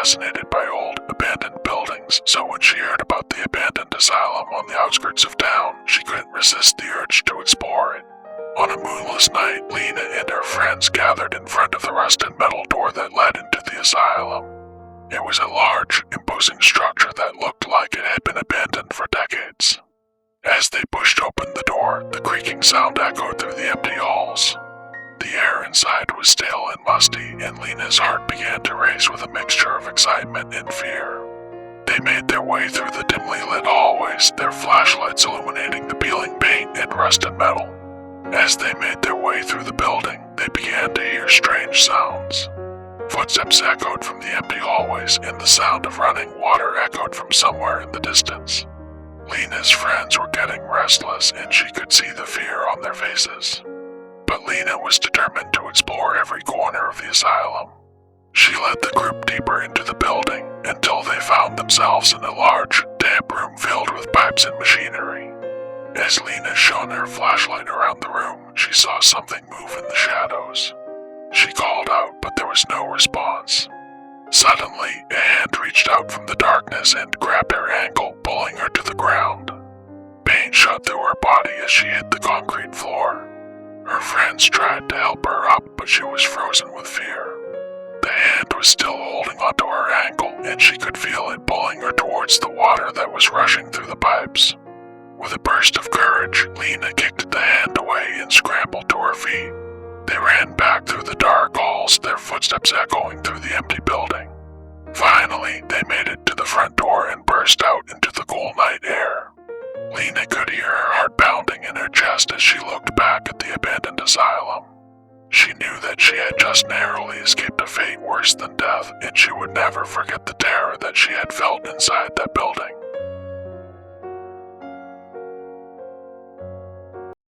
fascinated by old, abandoned buildings, so when she heard about the abandoned asylum on the outskirts of town, she couldn't resist the urge to explore it. On a moonless night, Lena and her friends gathered in front of the rusted metal door that led into the asylum. It was a large, imposing structure that looked like it had been abandoned for decades. As they pushed open the door, the creaking sound echoed through the empty halls. The air inside was stale and musty, and Lena's heart began to race with a mixture of excitement and fear. They made their way through the dimly lit hallways, their flashlights illuminating the peeling paint and rusted metal. As they made their way through the building, they began to hear strange sounds. Footsteps echoed from the empty hallways, and the sound of running water echoed from somewhere in the distance. Lena's friends were getting restless, and she could see the fear on their faces. But Lena was determined to explore every corner of the asylum. She led the group deeper into the building until they found themselves in a large, damp room filled with pipes and machinery. As Lena shone her flashlight around the room, she saw something move in the shadows. She called out, but there was no response. Suddenly, a hand reached out from the darkness and grabbed her ankle, pulling her to the ground. Pain shot through her body as she hit the concrete floor. Her friends tried to help her up, but she was frozen with fear. The hand was still holding onto her ankle, and she could feel it pulling her towards the water that was rushing through the pipes. With a burst of courage, Lena kicked the hand away and scrambled to her feet. They ran back through the dark halls, their footsteps echoing through the empty building. Finally, they made it to the front door and burst out into the cool night air. Lena could hear her heart pounding in her chest as she looked back at the abandoned asylum. She knew that she had just narrowly escaped a fate worse than death, and she would never forget the terror that she had felt inside that building.